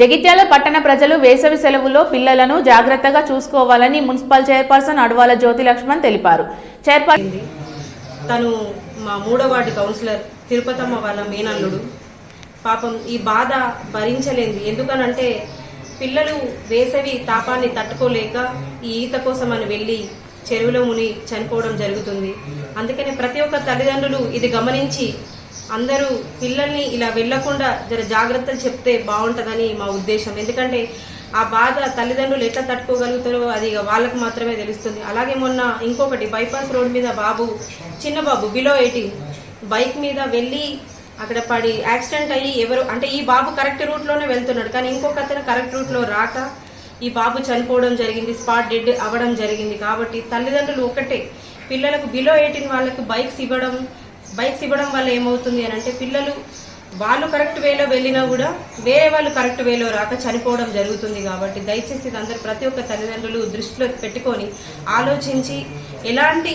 జగిత్యాల పట్టణ ప్రజలు వేసవి సెలవుల్లో పిల్లలను జాగ్రత్తగా చూసుకోవాలని మున్సిపల్ చైర్పర్సన్ అడవాల జ్యోతి లక్ష్మణ్ తెలిపారు. తను మా 3వ వార్డు కౌన్సిలర్ తిరుపతమ్మ వాళ్ళ మేనల్లుడు. పాపం ఈ బాధ భరించలేదు. ఎందుకనంటే పిల్లలు వేసవి తాపాన్ని తట్టుకోలేక ఈ ఈత కోసం అని వెళ్ళి చెరువులో ముని చనిపోవడం జరుగుతుంది. అందుకని ప్రతి ఒక్క తల్లిదండ్రులు ఇది గమనించి అందరూ పిల్లల్ని ఇలా వెళ్లకుండా జాగ్రత్తలు చెప్తే బాగుంటుందని మా ఉద్దేశం. ఎందుకంటే ఆ బాధ తల్లిదండ్రులు ఎట్లా తట్టుకోగలుగుతారో అది వాళ్ళకు మాత్రమే తెలుస్తుంది. అలాగే మొన్న ఇంకొకటి బైపాస్ రోడ్ మీద చిన్న బాబు బిలో 18 బైక్ మీద వెళ్ళి అక్కడ పడి యాక్సిడెంట్ అయ్యి ఎవరు అంటే ఈ బాబు కరెక్ట్ రూట్లోనే వెళ్తున్నాడు, కానీ ఇంకొక అతను కరెక్ట్ రూట్లో రాక ఈ బాబు చనిపోవడం జరిగింది, స్పాట్ డెడ్ అవ్వడం జరిగింది. కాబట్టి తల్లిదండ్రులు ఒకటే పిల్లలకు బిలో 18 వాళ్ళకు బైక్స్ ఇవ్వడం వల్ల ఏమవుతుంది అని అంటే పిల్లలు వాళ్ళు కరెక్ట్ వేలో వెళ్ళినా కూడా వేరే వాళ్ళు కరెక్ట్ వేలో రాక చనిపోవడం జరుగుతుంది. కాబట్టి దయచేసి అందరు ప్రతి ఒక్క తల్లిదండ్రులు దృష్టిలో పెట్టుకొని ఆలోచించి ఎలాంటి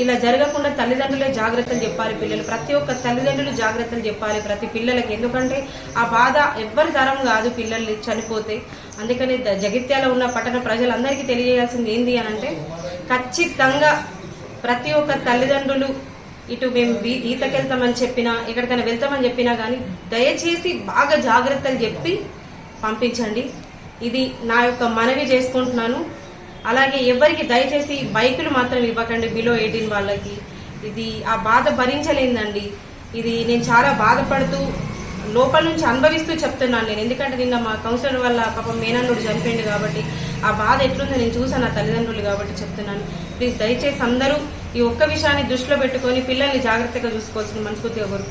ఇలా జరగకుండా తల్లిదండ్రులే జాగ్రత్తలు చెప్పాలి. పిల్లలు ప్రతి ఒక్క తల్లిదండ్రులు జాగ్రత్తలు చెప్పాలి ప్రతి పిల్లలకి. ఎందుకంటే ఆ బాధ ఎవ్వరి తరం కాదు పిల్లలు చనిపోతే. అందుకని జగిత్యాల ఉన్న పట్టణ ప్రజలందరికీ తెలియజేయాల్సింది ఏంది అని అంటే ఖచ్చితంగా ప్రతి ఒక్క తల్లిదండ్రులు ఇటు మేము ఈతకెళ్తామని చెప్పినా ఎక్కడికైనా వెళ్తామని చెప్పినా కానీ దయచేసి బాగా జాగ్రత్తలు చెప్పి పంపించండి. ఇది నా యొక్క మనవి చేసుకుంటున్నాను. అలాగే ఎవరికి దయచేసి బైకులు మాత్రం ఇవ్వకండి బిలో 18 వాళ్ళకి. ఇది ఆ బాధ భరించలేదండి. ఇది నేను చాలా బాధపడుతూ లోపల నుంచి అనుభవిస్తూ చెప్తున్నాను నేను. ఎందుకంటే నిన్న మా కౌన్సిలర్ వల్ల పాపం మేనల్లుడు చనిపోయింది కాబట్టి ఆ బాధ ఎట్లుందో నేను చూసాను నా తల్లిదండ్రులు కాబట్టి చెప్తున్నాను. ప్లీజ్ దయచేసి అందరూ ఈ ఒక్క విషయాన్ని దృష్టిలో పెట్టుకొని పిల్లల్ని జాగ్రత్తగా చూసుకోవాల్సిన మనస్ఫూర్తిగా కోరుకుంటున్నాను.